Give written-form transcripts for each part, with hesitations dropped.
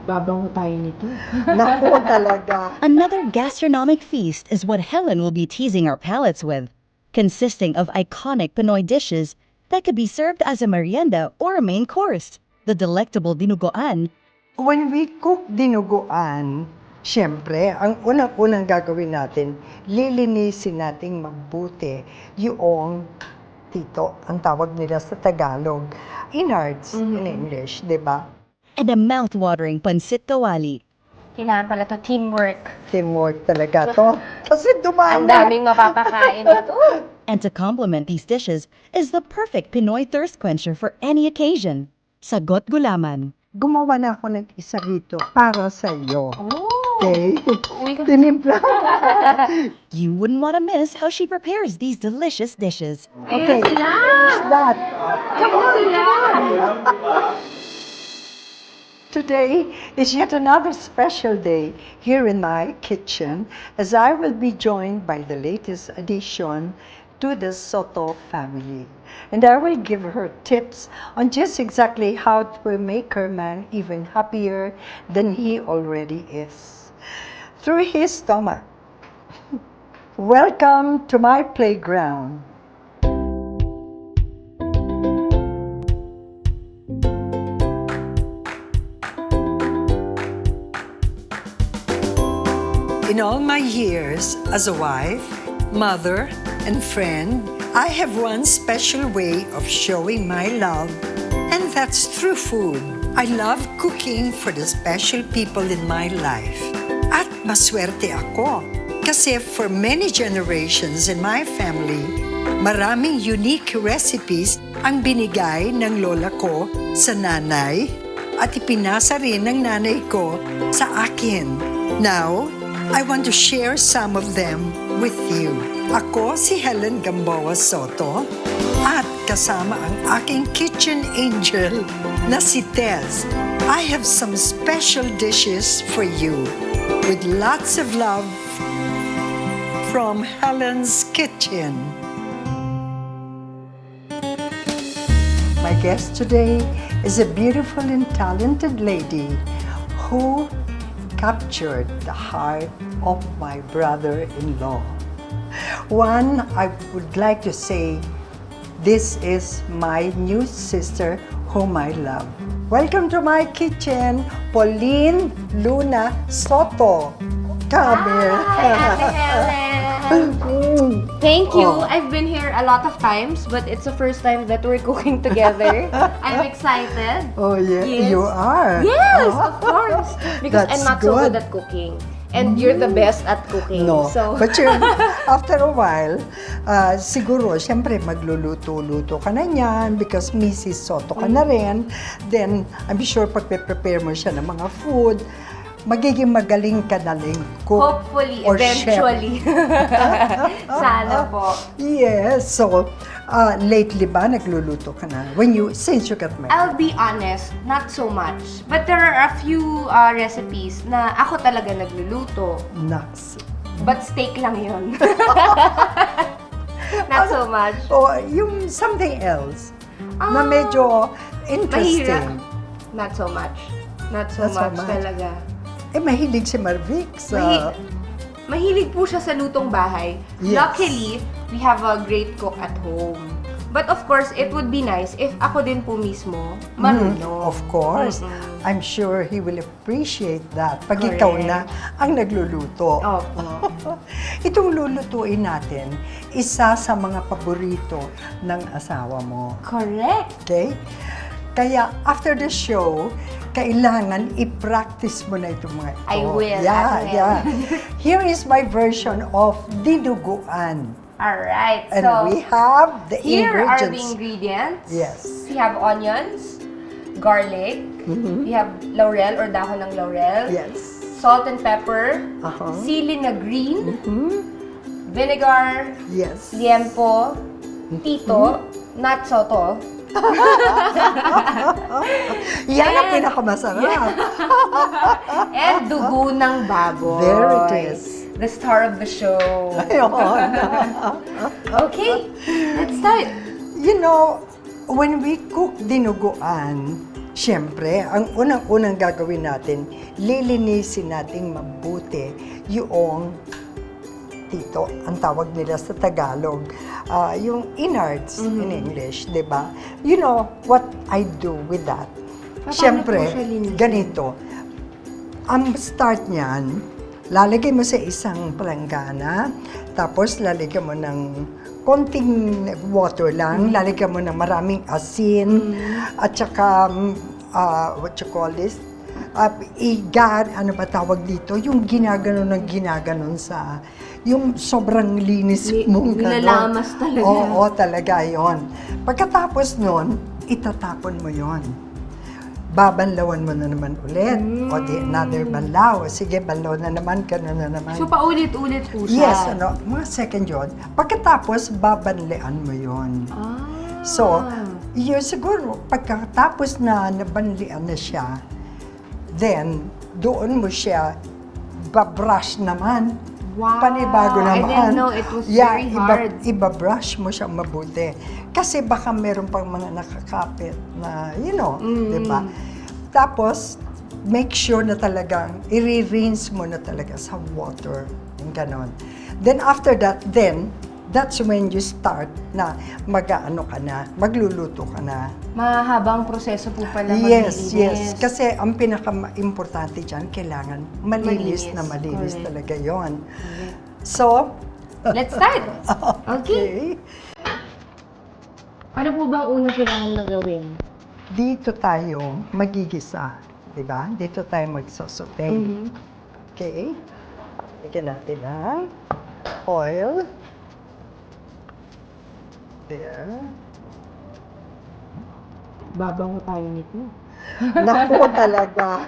Magbabango tayo nito. Naku talaga. Another gastronomic feast is what Helen will be teasing our palates with, consisting of iconic Pinoy dishes that could be served as a merienda or a main course. The delectable dinuguan, When we cook dinuguan, syempre, ang unang-unang gagawin natin, lilinisin nating mabuti yung tito, ang tawag nila sa Tagalog, innards in English, di ba? and a mouth-watering pancit kawali. Kailangan pala to teamwork. Teamwork talaga to. Kasi Ang dumami. daming mapapakain ito. And to complement these dishes is the perfect Pinoy thirst quencher for any occasion, sagot gulaman. Gumawa na ako ng isa rito para sa iyo. Okay? Uy, Tinimpla. You wouldn't want to miss how she prepares these delicious dishes. Okay. Who's that? Come on. Today is yet another special day here in my kitchen as I will be joined by the latest addition to the Soto family. And I will give her tips on just exactly how to make her man even happier than he already is. Through his stomach. Welcome to my playground. In all my years as a wife, mother, and friend, I have one special way of showing my love, and that's through food. I love cooking for the special people in my life. At maswerte ako kasi for many generations in my family, maraming unique recipes ang binigay ng lola ko sa nanay at ipinasa rin ng nanay ko sa akin. Now, I want to share some of them with you. Ako si Helen Gamboa Soto at kasama ang aking kitchen angel na si Tez. I have some special dishes for you with lots of love from Helen's Kitchen. My guest today is a beautiful and talented lady who captured the heart of my brother-in-law. One, I would like to say, this is my new sister whom I love. Welcome to my kitchen, Pauline Luna Soto. Come here. Thank you. Oh. I've been here a lot of times, but it's the first time that we're cooking together. I'm excited. Oh, yeah, Yes. you are. Yes, of course. Because I'm That's not so good. good at cooking. And you're the best at cooking. No, So, but you're, after a while, siguro, siyempre magluluto-luto ka na niyan because Mrs. Soto ka na rin. Then, I'm sure pag prepare mo siya ng mga food, magiging magaling ka na rin cook hopefully, or chef. eventually. Sana po. Yes, so lately ba nagluluto ka na? Since you got married? I'll be honest, not so much. But there are a few recipes na ako talaga nagluluto. Nuts. But steak lang yun. Not so much. O yung something else na medyo interesting. Mahirap. Not so much. Not so Not so much much. talaga. Mahilig si Marvic sa... Mahilig po siya sa lutong bahay. Yes. Luckily, we have a great cook at home. But of course, it would be nice if ako din po mismo marunong. Of course. I'm sure he will appreciate that pag ikaw na ang nagluluto. Opo. Itong lulutuin natin, isa sa mga paborito ng asawa mo. Correct. Okay? Kaya after the show, kailangan i-practice mo na itong mga ito. I will, Yeah, I will. yeah. Here is my version of dinuguan. Alright, And so we have the here are the ingredients. ingredients. Yes. We have onions, garlic, we have laurel or dahon ng laurel, Yes. salt and pepper, Uh-huh. sili na green, vinegar, Yes. liempo, tito, not soto, Yan ang And- pinakamasarap. and dugo ng baboy. There it is. The star of the show. Ayun. Okay, let's start. You know, when we cook dinuguan, Siyempre, ang unang-unang gagawin natin, lilinisin natin mabuti yung tito, ang tawag nila sa Tagalog, yung innards in English, di ba? You know what I do with that? Paano Siyempre, po siya linisin? ganito. Ang start niyan, lalagay mo sa isang palanggana, tapos lalagyan mo ng konting water lang, lalagyan mo ng maraming asin, at saka, what you call this? Ano ba tawag dito? Yung ginaganon sa, yung sobrang linis mong ganon. Nilalamas talaga. Oo, talaga yon. Pagkatapos nun, itatapon mo yon. Babanlawan mo na naman ulit. O di, another banlaw. Sige, banlaw na naman, gano'n na naman. So, paulit-ulit po siya? Yes, mga second yun. Pagkatapos, babanlian mo yon. So, yun siguro, pagkatapos na nabanlian na siya, then, doon mo siya babrush naman. Wow. Panibago I naman. didn't know it was very hard. Iba-brush mo siya mabuti. Kasi baka meron pang mga nakakapit na, you know, di ba? Tapos, make sure na talagang i-rinse mo na talaga sa water. Yung ganon. Then after that, that's when you start na mag-ano ka na, magluluto ka na. Mahabang proseso po pala Yes, maglilinis. yes. Kasi ang pinaka-importante dyan, kailangan malinis Correct. talaga yon. So, Let's start! Okay. okay. Ano po bang una kailangan na gawin? Dito tayo magigisa. Diba? Dito tayo magsasaute. Okay. Bigyan natin ng oil. There. Babango tayo nito. Naku talaga.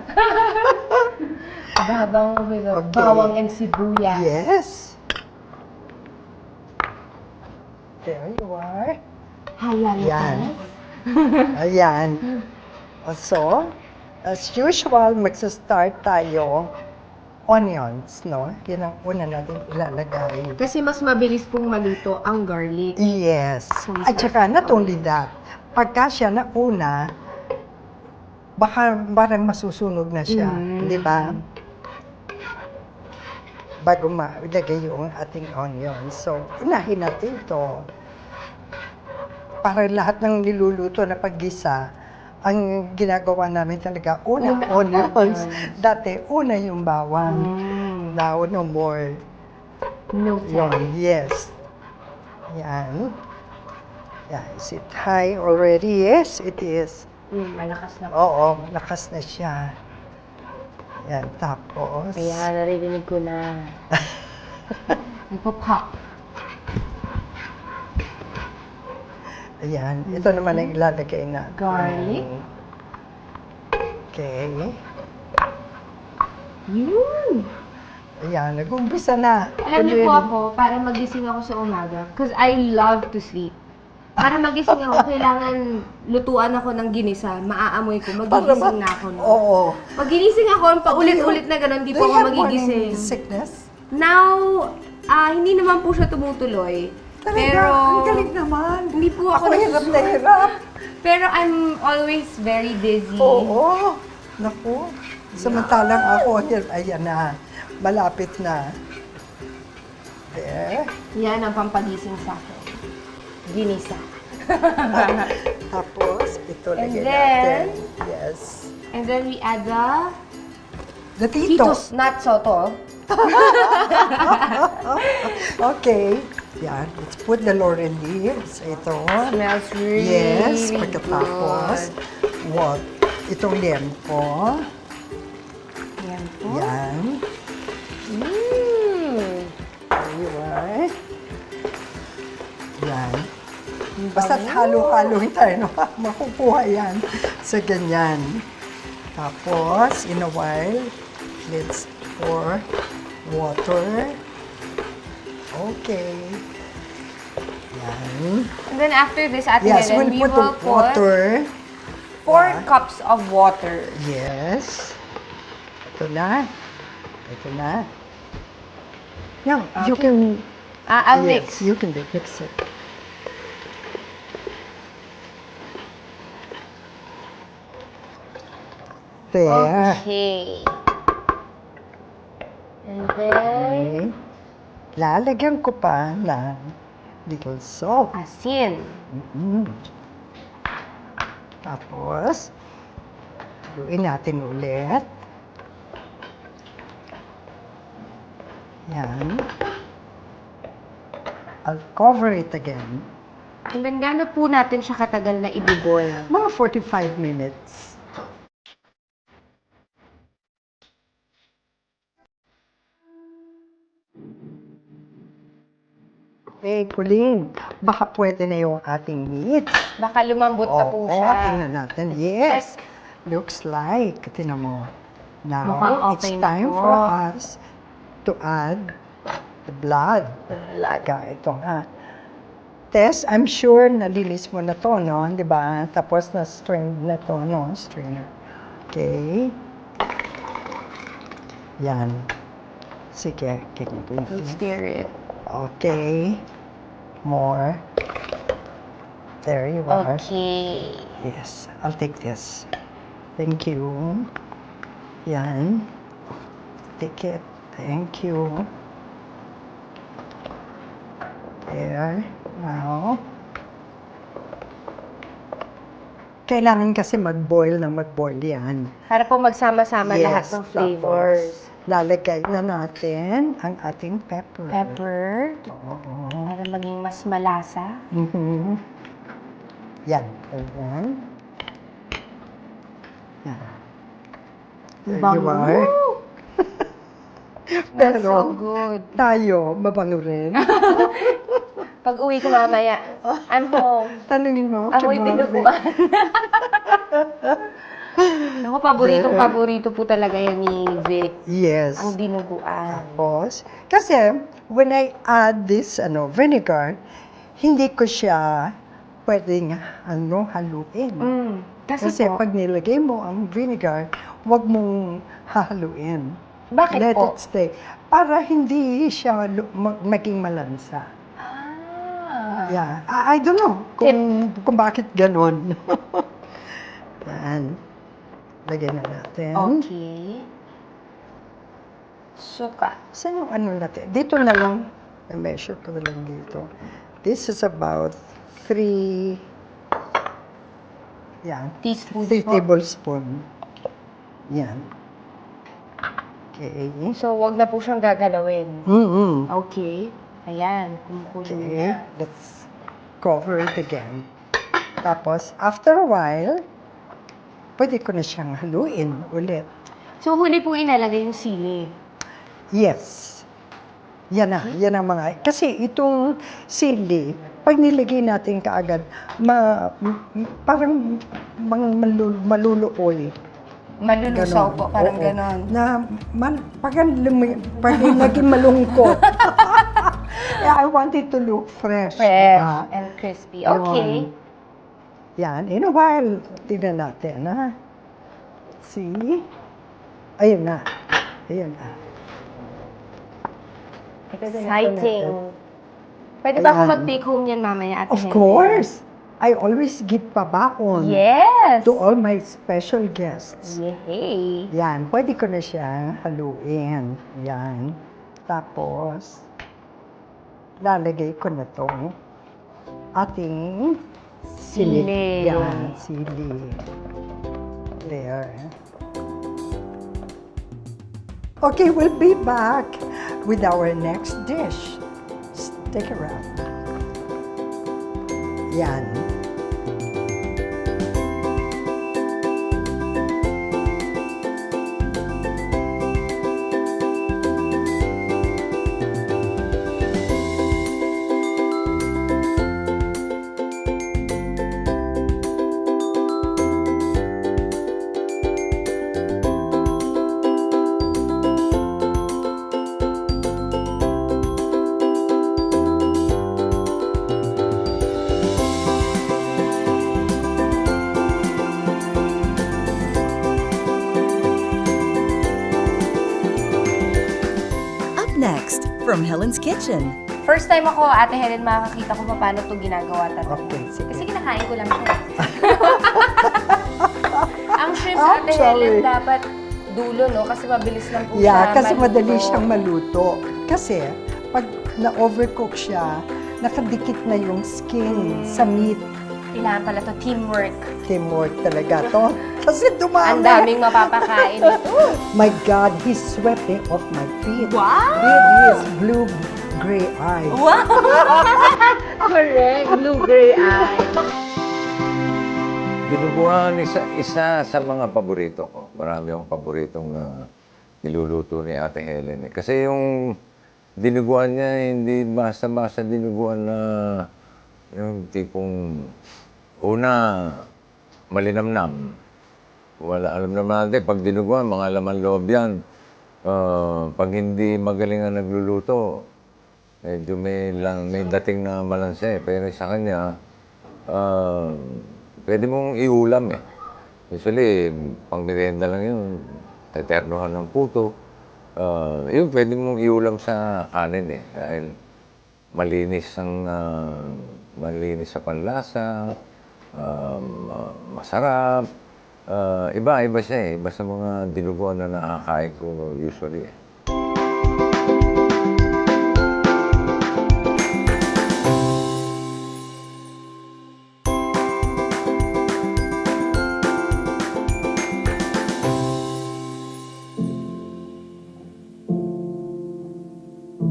Babango with Okay. bawang and sibuyas. Yes. There you are. Halal Yan. Ayan. So, as usual, magsa-start tayo onions, no? Yan ang una natin ilalagay. Kasi mas mabilis pong maluto ang garlic. Yes. At saka, not only that, pagka siya nauna, baka parang masusunog na siya. Di ba? Bago mailagay yung ating onions. So, unahin natin ito. Para lahat ng niluluto na paggisa, ang ginagawa namin talaga, una onions. Dati, una yung bawang. Now, no more. No Yun, yes. Yan. Yeah, is it high already? Yes, it is. Malakas na. Oo, lakas na siya. Yan, tapos. Kaya naririnig ko na. Nagpo-pop. Ayan, ito naman ang ilalagay na. Garlic. Okay. Yun! Ayan, nag-umpisa na. Alam niyo po ako, para magising ako sa umaga, because I love to sleep. Para magising ako, kailangan lutuan ako ng ginisa, maaamoy ko, magigising na ako. No? Oo. Magigising ako, paulit-ulit na gano'n, di po ako magigising. Sickness? Now, hindi naman po siya tumutuloy. Talaga, Pero, ang galing naman. hindi po ako hirap na hirap. Pero I'm always very busy. Oo. Naku. Samantalang ako, ayan na. Malapit na. There. Yan ang pampagising sa akin. Ginisa. Tapos, ito And lagyan then, natin. Yes. And then we add the The tito. Titos, not soto. Okay. Yan. Let's put the laurel leaves. Ito. Smells really Yes. Pagkatapos, what? Itong liempo. Yan po. Yan. Mm. There you are. Yan. Basta halo-haloin tayo, no? Makukuha yan sa ganyan. Tapos, in a while, let's pour water. Okay. Yan. And then after this, Ate Yes, Helen, we we'll put will the put water. 4 cups of water. Yes. Ito na. Ito na. Yan, you can... I'll yes, mix. you can mix it. There. Okay. And then, Okay. Lalagyan ko pa ng little salt. asin. Mhm. Tapos, haluin natin ulit. Yan. I'll cover it again. And then, gaano po natin siya katagal na i-boil? Mga 45 minutes. Okay, Colleen, baka pwede na yung ating meat. Baka lumambot na po Oo, siya. tingnan natin. Yes, looks like. Tingnan mo. Now, Mukhang it's okay na time po. for us to add the blood. Laga, ito nga. Tess, I'm sure nalilis mo na to, no? Di ba? Tapos na-strain na to, no? Strainer. Okay. Yan. Sige. Let's stir it. Okay. More. There you are. Okay. Yes, I'll take this. Thank you. Yan. Take it. Thank you. There. Now. Kailangan kasi mag-boil yan. Para po magsama-sama lahat ng tapos flavors. Lalagay na natin ang ating pepper. Pepper. Oo. Para maging mas malasa. Mhm. Yan. Ayan. Yan. There you are. Woo! That's so Pero good. tayo, mabango rin. Pag uwi ko mamaya, I'm home. Tanungin mo, Amoy dinuguan. Ako, paborito po talaga yan ni Vic. Yes. Ang dinuguan. Tapos, kasi when I add this vinegar, hindi ko siya pwedeng haluin. Kasi po, pag nilagay mo ang vinegar, huwag mong hahaluin. bakit Let po? it stay. Para hindi siya maging malansa. Yeah. I don't know kung bakit ganon. Yan. Lagyan na natin. Okay. Suka. Saan yung natin? Dito na lang. I-measure ko na lang dito. This is about 3 Teaspoons 3 po. tablespoon. Yan. Okay. So, wag na po siyang gagalawin. Mm-hmm. Okay. Ayan. Kumukulo Okay. na. Let's cover it again. Tapos, after a while, pwede ko na siyang haluin ulit. So, huli po inalagay yung sili. Yes. Yan na. Yan ang mga... Kasi itong sili, pag nilagay natin kaagad, parang maluluoy. Malulusaw po, parang Oo. ganon. Na, pag naging malungkot. I want it to look fresh. Fresh diba? and crispy. Okay. Yan. In a while, tignan natin, ha? See? Ayun na. Ayun na. Exciting. Pwede ba ako Ayan. mag-take home yan mamaya, Ate Of Helen? course. I always give pabaon Yes! to all my special guests. Yay! Yan. Pwede ko na siyang haluin. Yan. Tapos, lalagay ko na tong ating sili. Sili. Yan. Sili. There. Okay, we'll be back with our next dish. Stick around. Yan. Up next, from Helen's Kitchen. First time ako, Ate Helen, makakita ko paano ito ginagawa talaga. Okay, sige. Kasi kinakain ko lang siya. Ang shrimp sa Ate Actually. Helen dapat dulo, no? Kasi mabilis lang po Yeah, siya kasi maluto. madali siyang maluto. Kasi pag na-overcook siya, nakadikit na yung skin sa meat. Kailangan pala to teamwork. Teamwork talaga to. Kasi dumami. Ang daming mapapakain ito. My God, he swept me off my feet. Wow! With his blue-gray eyes. Wow! Correct. Blue-gray eye. Dinuguan, isa sa mga paborito ko. Marami akong paboritong niluluto ni Ate Helen. Kasi yung dinuguan niya, hindi basta-basta dinuguan na yung tipong una, malinamnam. Wala, alam naman natin, pag dinuguan, mga laman loob yan. Pag hindi magaling ang nagluluto, medyo may dating na malanse. Pero sa kanya, pwede mong iulam eh. Usually, pang merienda lang yun. Teternohan ng puto. Yun, pwede mong iulam sa kanin eh. Dahil malinis sa panlasa, masarap. Iba siya eh. Iba sa mga dinuguan na nakakain ko usually eh.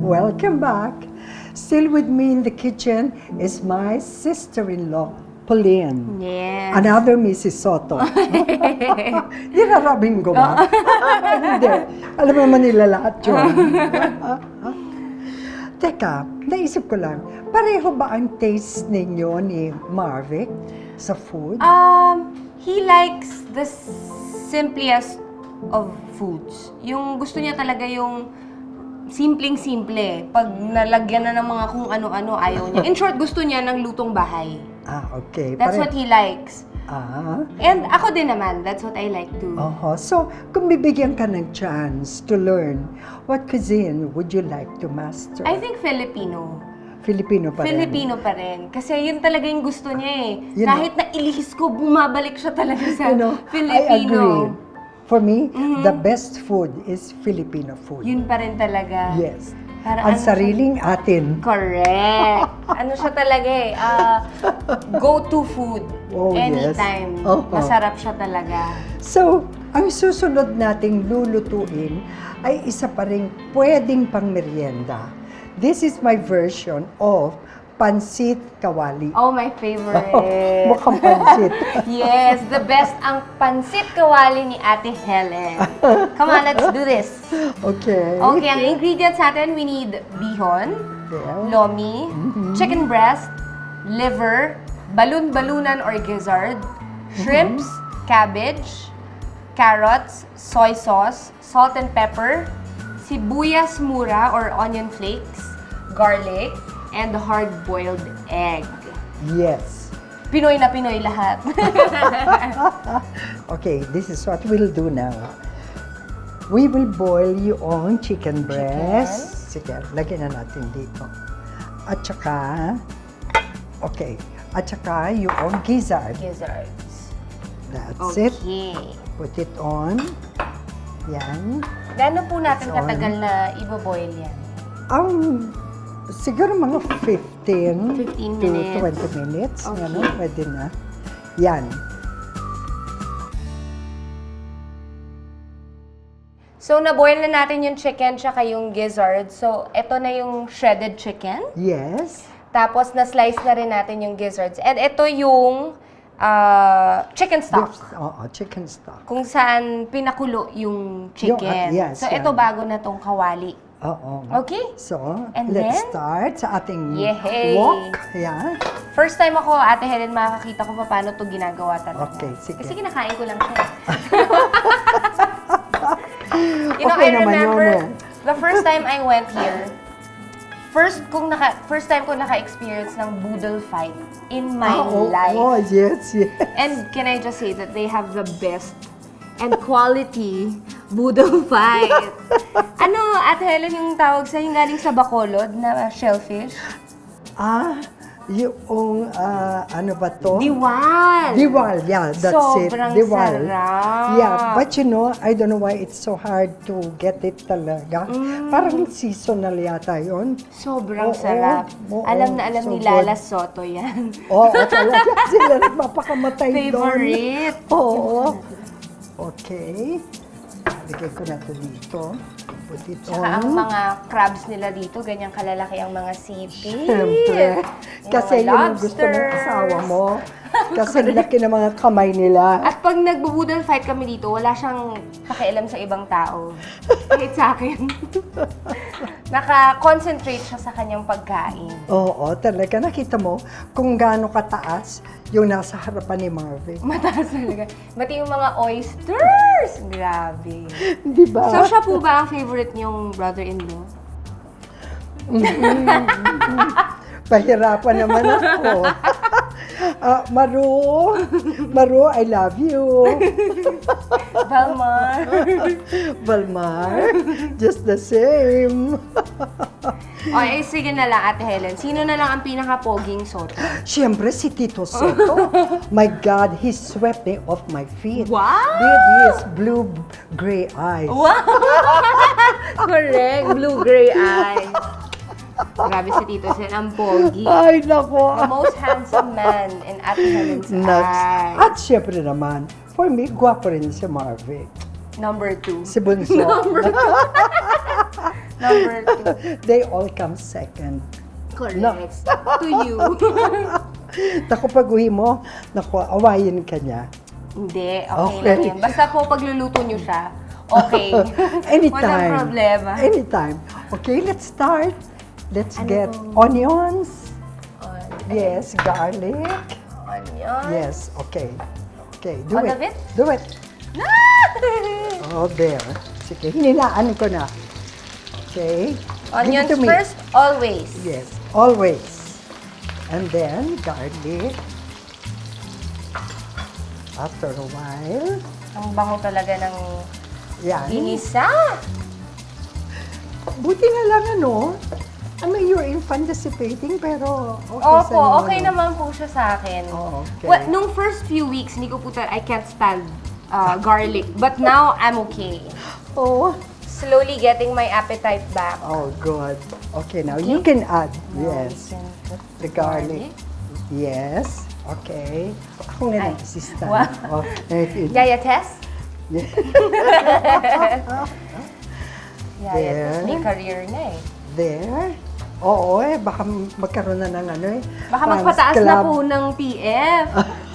Welcome back. Still with me in the kitchen is my sister-in-law, Pauline. Yes. Another Mrs. Soto. Hirarabing ko ba? Hindi. Alam mo naman nila lahat yun. Teka, naisip ko lang, pareho ba ang taste ninyo ni Marvic sa food? He likes the simplest of foods. Yung gusto niya talaga yung simpleng-simple. Pag nalagyan na ng mga kung ano-ano, ayaw niya. In short, gusto niya ng lutong bahay. Okay. That's what he likes. Ah. And ako din naman, that's what I like too. So, kung bibigyan ka ng chance to learn, what cuisine would you like to master? I think Filipino. Filipino pa rin. Filipino pa rin. Kasi yun talaga yung gusto niya eh. You Kahit na ilihis ko, bumabalik siya talaga sa Filipino. I agree. For me, the best food is Filipino food. Yun pa rin talaga. Yes. Parang Ang ano sariling atin. Correct. Ano siya talaga eh. Go-to food. Oh, yes. Anytime. Oo. Masarap siya talaga. So, ang susunod nating lulutuin ay isa pa rin pwedeng pang merienda. This is my version of pansit kawali. Oh, my favorite. Mukhang pansit. Yes, the best ang pansit kawali ni Ate Helen. Come on, let's do this. Okay. Okay, ang ingredients natin, we need bihon, Yeah. lomi, chicken breast, liver, balun-balunan or gizzard, shrimps, cabbage, carrots, soy sauce, salt and pepper, sibuyas mura or onion flakes, garlic, and hard-boiled egg. Yes. Pinoy na Pinoy lahat. Okay, this is what we'll do now. We will boil yung chicken breast. Sige, lagyan na natin dito. At saka, okay, at saka yung gizzard. Gizzards. That's it. Okay. Put it on. Yan. Gaano po natin So, katagal na i-boil yan? Ang siguro mga 15 15 to minutes. 20 minutes. Okay. Ano, pwede na. Yan. So, na-boil na natin yung chicken tsaka yung gizzard. So, eto na yung shredded chicken. Yes. Tapos, na-slice na rin natin yung gizzards. And ito yung chicken stock. Oo, chicken stock. Kung saan pinakulo yung chicken. yes, so, yan. ito bago na tong kawali. Oo. Okay. So, And let's then? start sa ating Yehey! wok. Yan. First time ako, Ate Helen, makakita ko pa paano to ginagawa talaga. Okay, sige. Kasi kinakain ko lang siya. You know, Okay I naman remember yun, the first time I went here, first time ko naka-experience ng boodle fight in my life. Oh, yes, yes. And can I just say that they have the best and quality boodle fight. Ano, Ate Helen, yung tawag sa yung galing sa Bacolod na shellfish? Ah, Yung, ano ba to? Diwal! Diwal, yeah, that's Sobrang it. Diwal. sarap. Yeah, but you know, I don't know why it's so hard to get it talaga. Parang seasonal yata yun. Sobrang Oo, sarap. oo, Alam na alam so ni good. Lala Soto yan. Oo, talaga sila nagpapakamatay doon. Favorite. Oo. Okay. Lagay ko na ito dito. Put it Tsaka ang on. mga crabs nila dito, ganyang kalalaki ang mga sipit. Siyempre. Yung Kasi mga yun ang gusto ng lobsters. asawa mo. Kasi laki ng mga kamay nila. At pag nagbubudal fight kami dito, wala siyang pakialam sa ibang tao. Kahit sa akin. Naka-concentrate siya sa kanyang pagkain. Oo, talaga. Nakita mo kung gaano kataas yung nasa harapan ni Marvin. Mataas talaga. Pati yung mga oysters! Grabe. Di ba? So, siya po ba ang favorite niyong brother-in-law? Pahirapan naman ako. Maru, I love you. Balmar. Balmar, just the same. Okay, sige na lang, Ate Helen. Sino na lang ang pinaka-poging Soto? Siyempre, si Tito Soto. My God, he swept me off my feet. Wow! With his blue-gray eyes. Wow! Correct, blue-gray eyes. Grabe si Tito Sen, ang pogi. Ay, nako. The most handsome man in Ate Helen's Next. eyes. At siyempre naman, for me, gwapo rin si Marvin. Number 2. Si Bunso. Number 2. They all come second. Correct. No. To you. Naku, pag uwi mo, naku, awayin ka niya. Hindi, okay, Okay. lang yan. Basta po pagluluto niyo siya, okay. Anytime. Walang problema. Anytime. Okay, let's start. Let's Ano get to? onions. Yes, garlic. Onion. Yes, okay. Okay, do All it. of it? Do it. Oh, there. Sige, hinilaan ko na. Okay. Onions Give it to me. first, always. Yes, always. And then, garlic. After a while, Ang bango talaga ng yan. ginisa. Buti na lang ano. I mean, you're anticipating, pero okay Opo, sa'yo, okay ano? naman po siya sa akin. Oh, okay. Well, nung first few weeks, hindi ko po I can't stand garlic. But now, I'm okay. Oh, Slowly getting my appetite back. oh, good. Okay, now you can add, yes, You can put the garlic. Yes, okay. Ako nga Ay, ng assistant. wow. Oh, eh, Yaya Tess? yeah. Yaya There. Tess, may career na eh. There. Oo, baka magkaroon na ng ano eh. Baka fans magpataas na club po ng PF.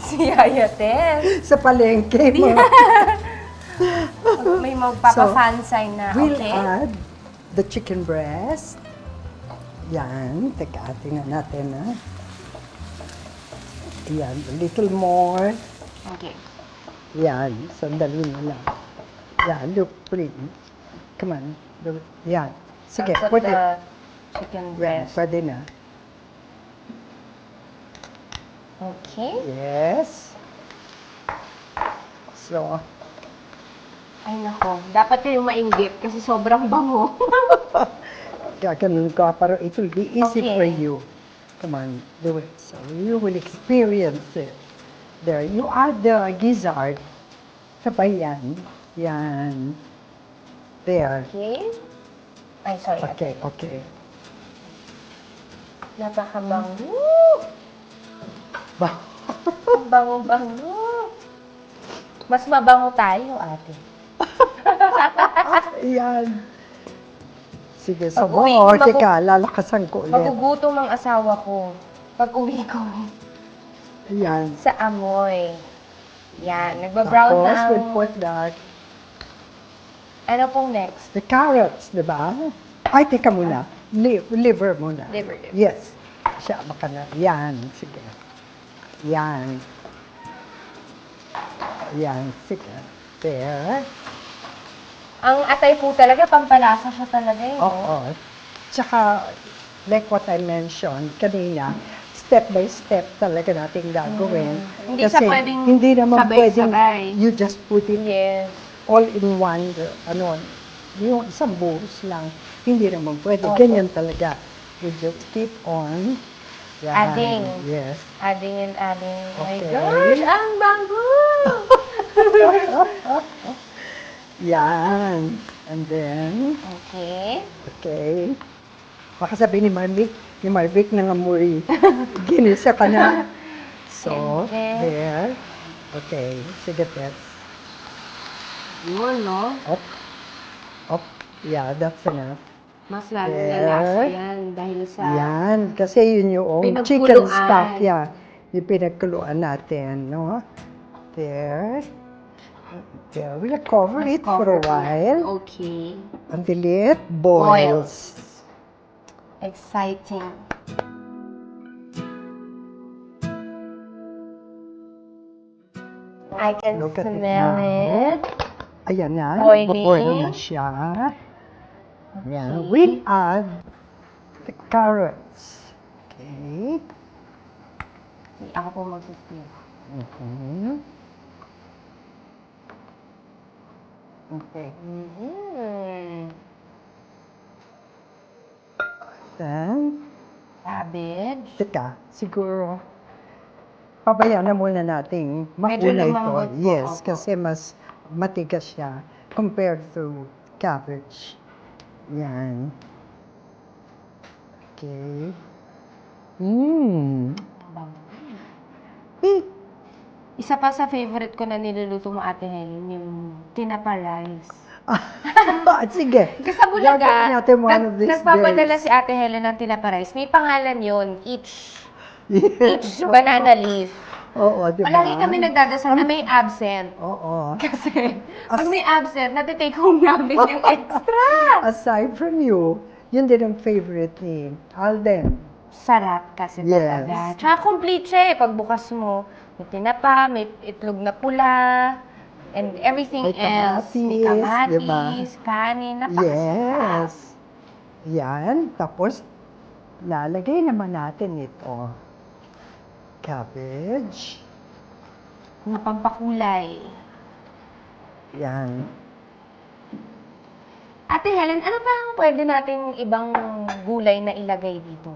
Si Yaya Tess. sa palengke. Mga, May magpapa-fan sign na, we'll okay? add the chicken breast. Yan. Teka, tingnan natin ha. Yan, a little more. Okay. Yan, sandali na lang. Yan, look, please. Come on. Yan. Sige, I'll put put it. the chicken Yan, breast. pwede na. Okay. Yes. So, Ay nako, dapat kayo mainggit kasi sobrang bango. gaganon ka, pero it will be easy Okay. for you. Come on, do it. So you will experience it. There, you add the gizzard. Sabay yan. Yan. There. Okay. Ay, sorry. Okay, okay. Napakabango. Ba Ang bango-bango. Mas mabango tayo, ate. yan. Sige, so Pag-uwi, more. Teka, lalakasan ko ulit. Magugutom ang asawa ko pag uwi ko Yan. sa amoy. Yan, nagbabrown Tapos, na we'll ang... put that. Ano pong next? The carrots, di ba? Ay, teka muna. Liver muna. Liver. Yes. Siya, baka na. Yan. Sige. Yan. Yan. Sige. There. Ang atay po talaga, pampalasa siya talaga eh. Oo. Tsaka, like what I mentioned kanina, step by step talaga natin gagawin. Hindi siya pwedeng hindi naman pwedeng sabay-sabay. you just put it Yes. all in one, yung isang buhos lang, hindi naman pwede. Opo. Ganyan talaga. You just keep on Yan. Adding. Yes. Adding and adding. Oh my Okay. gosh, ang bango! Yan. And then, Okay. okay. Baka sabihin ni Marvick na amoy. Ginisa ka na. So, And then- there. Okay. Sige, Tess. Yun, no? Up. Up. Yeah, that's enough. Mas lalo There. lalasa yan dahil sa... Yan. Kasi yun yung Pinagkuluan. chicken stock. Yeah. Yung pinagkuluan natin, no? There. There. We'll cover it for a while. Okay. Until it boils. Exciting. I can Look at it smell now. it. Ayan na. Boiling. Boil na siya. Yan. We'll add the carrots. Okay. Ako po mag-spin. Mhm. Okay. Then, Cabbage. teka, siguro, pabayaan na muna nating Medyo mauna ito. lumambot po, Yes, opo. kasi mas matigas siya compared to cabbage. Yan. Okay. Eh, Isa pa sa favorite ko na niluluto mo, Ate Helen, yung tinapa rice. sige. Kasi sa Bulaga, Gagawin natin one of these nagpapadala days. si Ate Helen ng tinapa rice. May pangalan yon, each banana leaf. Oo, di ba? Palagi kami nagdadasal na may absent. Oo. Kasi pag may absent, natitake home namin yung extra. Aside from you, yun din ang favorite ni Alden. Sarap kasi Yes. talaga. Tsaka complete siya eh. Pagbukas mo, may tinapa, may itlog na pula, and everything May else. May kamatis, diba? kamatis, kanin, napakasarap. Yes. Yan. Tapos, lalagay naman natin ito. Cabbage. Mga pampakulay. Yan. Ate Helen, ano pa ang pwede nating ibang gulay na ilagay dito?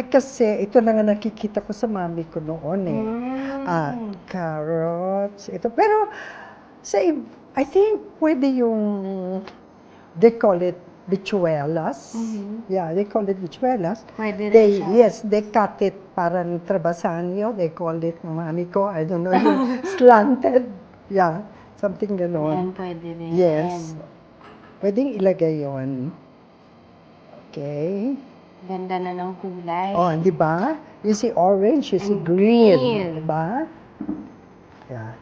Kasi ito na nga nakikita ko sa mami ko noon eh. Carrots. Ito. Pero, I think pwede yung, they call it bichuelas. Yeah, they call it bichuelas. Pwede rin siya. Yes, they cut it parang trabasanyo. They call it, mami ko, I don't know, yung slanted. Yeah, something Yan, gano'n. pwede rin. Yes. Pwedeng ilagay yon. Okay. Ganda na ng kulay. Oh, di ba? You see orange, you see And green. green. Di ba? Yeah.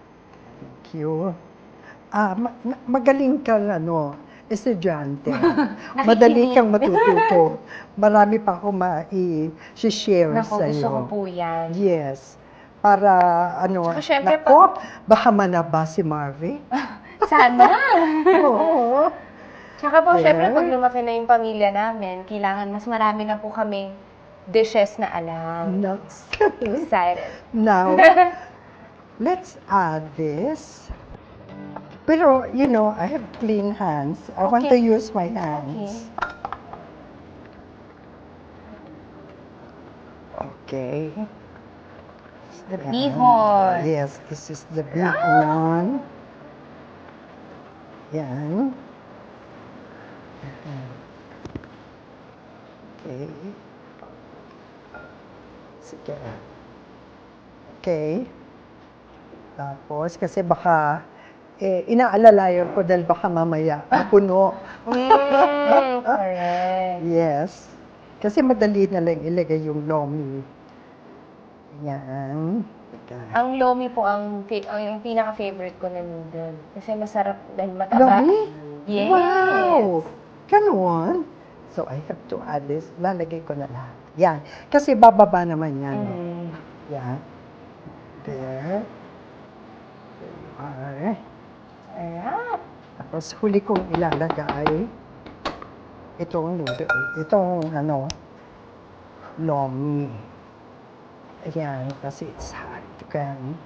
Thank you. Magaling kang estudyante. Madali kang matututo. Marami pa ako ma-share Naku, sa gusto ko iyo. po yan. Yes. Para Saka syempre, nako, baka manaba si Marvin. Sana. Oo. Tsaka po, Yeah. syempre, pag lumaki na yung pamilya namin, kailangan mas marami na po kaming dishes na alam. Nuts. Excited. Now, let's add this. Pero, I have clean hands. I want to Okay. use my hands. Okay. It's the bihon. Yes, this is the bihon. Yan. Okay. Sige. Okay. Tapos, kasi baka, inaalalayan ko dahil baka mamaya mapuno. Correct. Yes. Kasi madali na lang ilagay yung lomi. Yan. Teka. Ang lomi po ang yung pinaka-favorite ko na noodle. Kasi masarap dahil mataba. Lomi? Yes. Wow! Ganon. So, I have to add this. Lalagay ko na lahat. Yan. Kasi bababa naman yan. Mm. Yan. There. There you are. Sarap. Tapos, huli kong ilalagay itong noodle. Itong, lomi. Ayan. Kasi it's hard to can.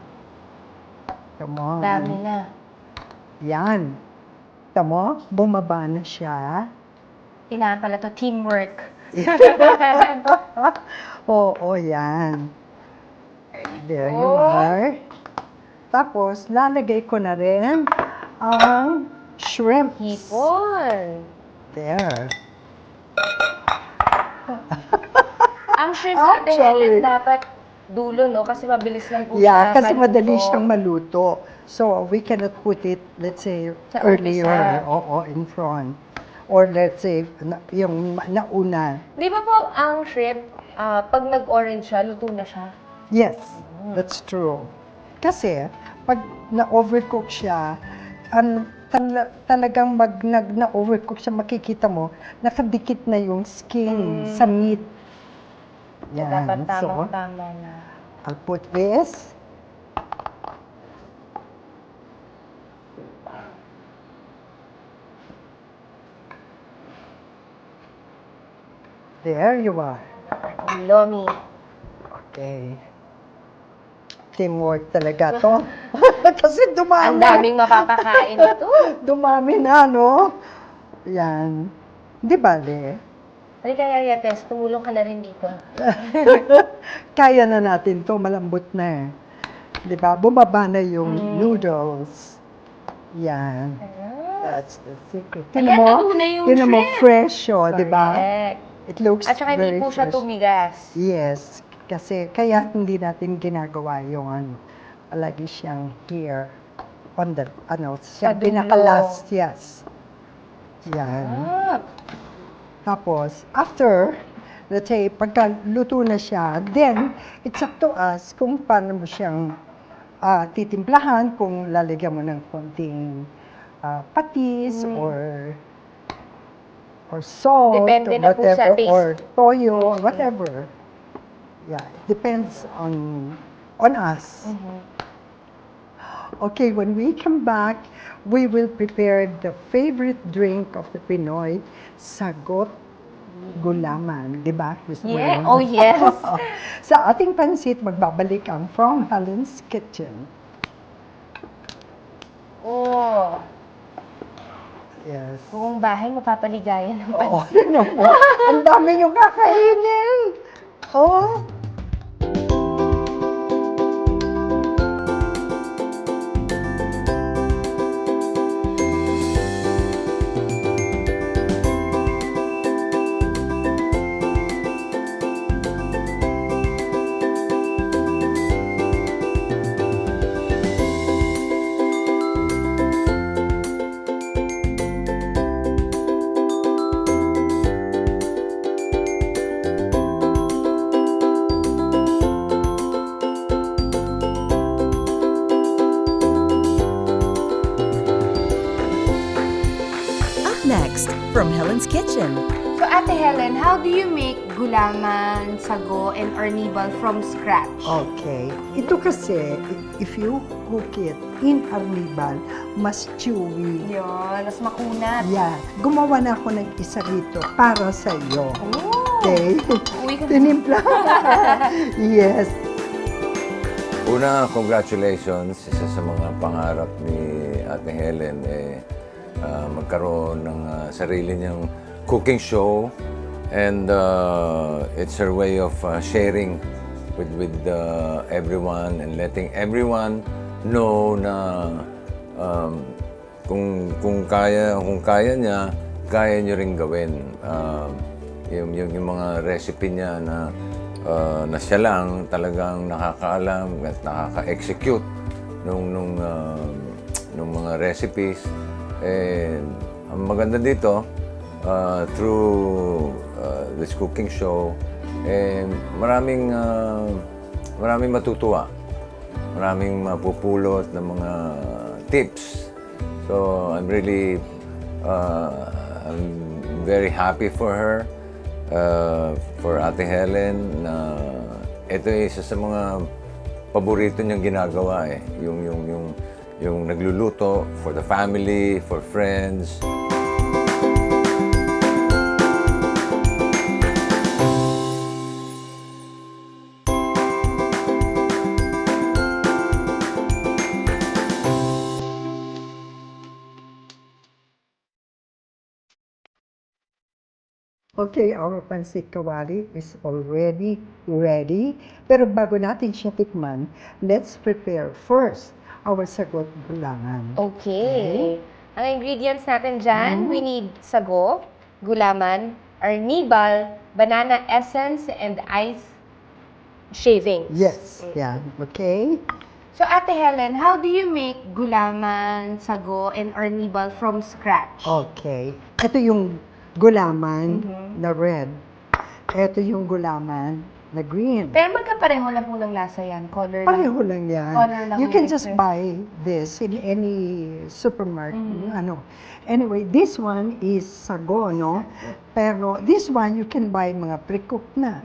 Come on. Dami na. Yan. Tamo, bumaba na siya. Kailangan pala to teamwork. Oo, yan. There you are. Tapos, lalagay ko na rin ang shrimp. Hipon. There. Ang shrimp Actually. natin dapat dulo, no? Kasi mabilis lang po Yeah, siya kasi maluto. madali siyang maluto. So, we cannot put it, let's say, Sa earlier. umpisa. Oo, in front. Or let's say, yung nauna. Di ba po ang shrimp, pag nag-orange siya, luto na siya? Yes, that's true. Kasi, pag na-overcook siya, talagang na-overcook siya, makikita mo, nakadikit na yung skin sa meat. Yan. Dapat So, tamang-tama na. I'll put this. There you are. Lomi. Okay. Teamwork talaga to. Kasi dumami. Ang daming mapapakain ito. Dumami na, no? Yan. Di bale. Halika, Yaya Tess, tumulong ka na rin dito. Kaya na natin to, malambot na eh. Di ba? Bumaba na yung noodles. Yan. That's the secret. Ayan, naluto na yung Tinan mo, shrimp. fresh, oh, di ba? Correct. It looks At saka very hindi po siya fresh. tumigas. Yes, kasi kaya hindi natin ginagawa yung ano, lagi siyang here on the, siya Sa dulo. pinaka-last, yes. Yan. Ah, Tapos, after, let's say, pagka luto na siya, then, it's up to us kung paano mo siyang titimplahan, kung lalagyan mo ng konting patis, or salt, Depende or na po sa whatever, taste. or toyo, or whatever. Yeah, it depends on us. Okay, when we come back, we will prepare the favorite drink of the Pinoy, sagot gulaman. Di ba, Miss yeah. Gwen? Oh, yes. Sa ating pansit, magbabalik ang From Helen's Kitchen. Oh, Yes. buong bahay mapapaligayan ng Oo, ano po? Ang dami niyong kakainin. Oh. Up next, from Helen's Kitchen. So, Ate Helen, how do you make gulaman, sago, and arnibal from scratch? Okay. Ito kasi, if you cook it in arnibal, mas chewy. Yun, mas makunat. Yeah. Gumawa na ako ng isa rito para sa iyo. Oh. Okay? Uwi ka na. Tinimpla. Yes. Una, congratulations. Isa sa mga pangarap ni Ate Helen, magkaroon ng sarili niyang cooking show. And it's her way of sharing with everyone and letting everyone know na kung kaya niya, kaya niyo ring gawin. Yung mga recipe niya na siya lang talagang nakakaalam at nakaka-execute nung mga recipes. Ang maganda dito, through this cooking show, maraming matutuwa. Maraming mapupulot ng mga tips. So I'm very happy for her, for Ate Helen, na ito ay isa sa mga paborito niyang ginagawa eh. Yung nagluluto for the family, for friends. Okay, our pancit kawali is already ready. Pero bago natin siya tikman, let's prepare first our sagot gulangan. Okay. Ang ingredients natin dyan, we need sago, gulaman, arnibal, banana essence, and ice shavings. Yes, yeah, okay. So, Ate Helen, how do you make gulaman, sago, and arnibal from scratch? Okay. Ito yung gulaman na red. Ito yung gulaman na green. Pero magkapareho na po ng lasa yan. Color lang. Pareho lang yan. Color lang You yung can just difference. buy this in any supermarket. Ano. Anyway, this one is sago, no? Pero this one, you can buy mga pre-cooked na.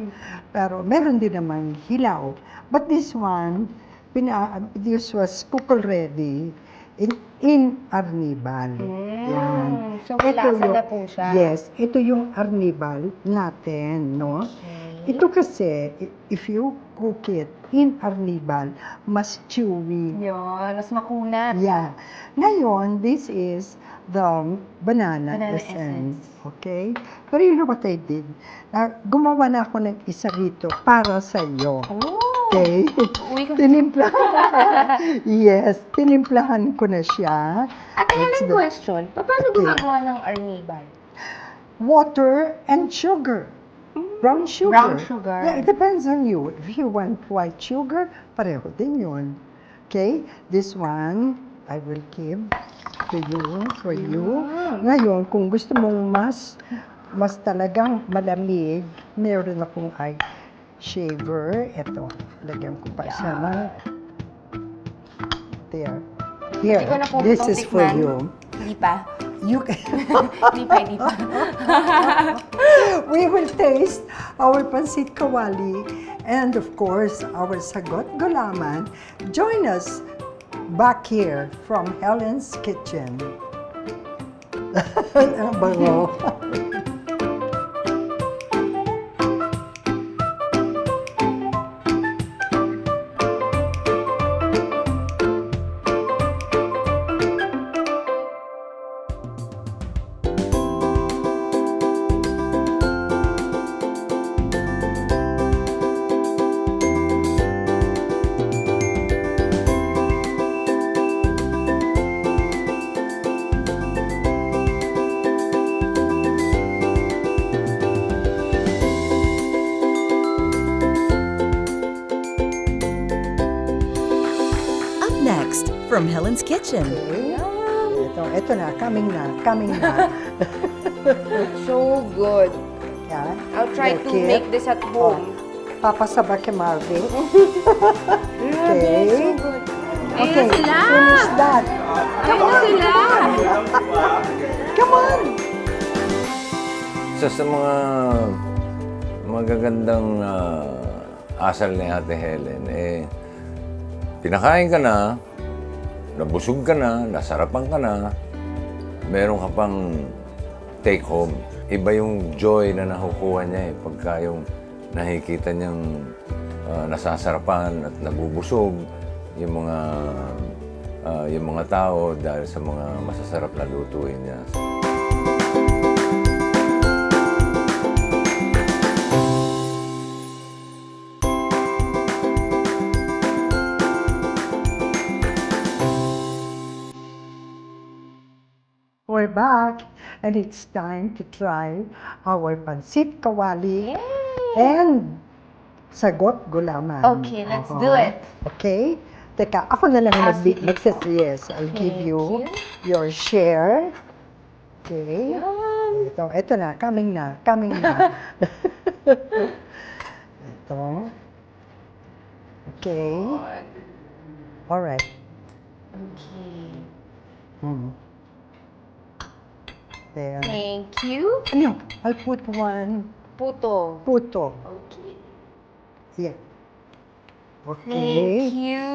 Pero meron din naman hilaw. But this one, this was cook already in arnibal. Yan. So, malasa na po siya. Yes, ito yung arnibal natin, no? Ito kasi, if you cook it in arnibal, mas chewy. Yun, mas makunat. Yeah. Ngayon, this is the banana, Banana essence. Okay? Pero you know what I did? Gumawa na ako ng isa rito para sa iyo. Oh! Okay? Uy, Tinimplahan. Yes, tinimplahan ko na siya. Ate That's Helen, the- question. Paano gumagawa ng arnibal? Water and sugar. Brown sugar. Brown sugar. Yeah, it depends on you. If you want white sugar, pareho din yun. Okay? This one, I will give to you, for you. Ngayon, kung gusto mong mas talagang malamig, meron akong eye shaver. Ito, lagyan ko pa siya ng there. Here, Hindi ko na po this itong is for tikman. you. Hindi pa. You can Hindi pa. we will taste our pancit kawali and of course our sagot gulaman. Join us back here from Helen's Kitchen. Ang bango. Up next, from Helen's Kitchen. Ito na, coming na. So good. Yan. I'll try to Okay. make this at home. Papasaba kay Marvin. Grabe, so good. Okay, Ayan sila! finish that. Ayan na sila! Come on! Isa sa mga magagandang asal ni Ate Helen, pinakain ka na, nabusog ka na, nasarapan ka na, meron ka pang take home. Iba yung joy na nakukuha niya pagka yung nakikita niyang nasasarapan at nabubusog yung mga tao dahil sa mga masasarap na lutuin niya. We're back, and it's time to try our pancit kawali and sagot gulaman. Okay, let's do it. Okay? Teka, ako na lang Sige. yes, I'll give you your share. Okay? Ito na, coming na. Ito. Okay. Alright. Okay. There. Thank you. Ano? I'll put one Puto. puto. Okay. Here. Okay. Thank you.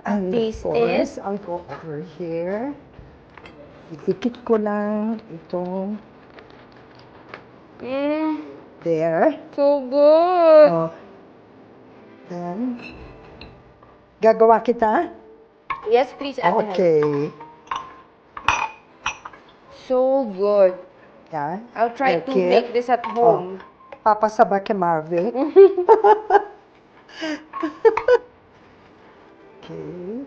And of Taste course, it. I'll go over here. Idikit ko lang itong there. So good. Oh. Then, gagawa kita? Yes, please, Ate Helen. Okay. So good. Yeah. I'll try to Okay. make this at home. Papasaba kay Marvin. Okay.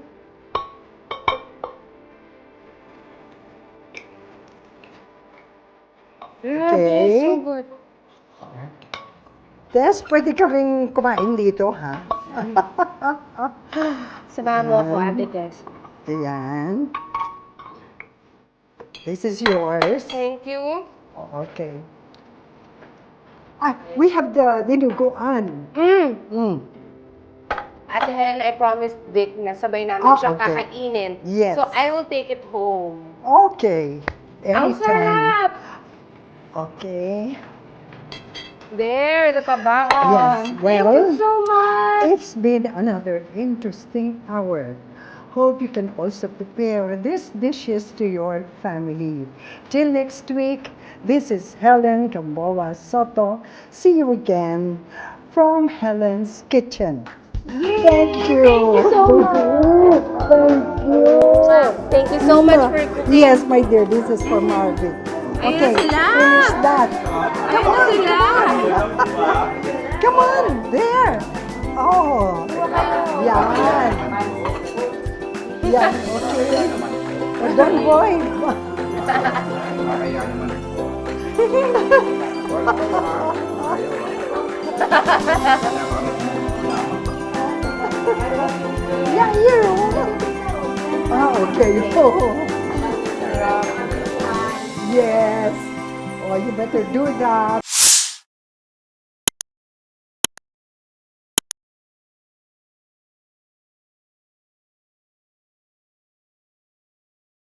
Grabe, Okay. so good. Tess, pwede ka rin kumain dito, ha? Samahan mo ako, Ate Tess. Ayan. This is yours. Thank you. Okay. Ah, we have the dinuguan. Mm. Ate Helen, I promised Vic na sabay namin Ah, siya okay. kakainin. Yes. So, I will take it home. Okay. Ang Anytime. sarap! Okay. There, the pabangon. Yes, well, Thank you so much. It's been another interesting hour. Hope you can also prepare these dishes to your family. Till next week, this is Helen Gamboa Soto. See you again from Helen's Kitchen. Thank you. Thank you so much. Thank you. Thank you so much for cooking. Yes, my dear, this is for Marvin. Ayun Okay, na sila. finish that. Ayun na sila. Come on, there. Oh, yan. Yan, okay. Don't boy. Yeah, you. Ah, okay. Yes. Oh, you better do that.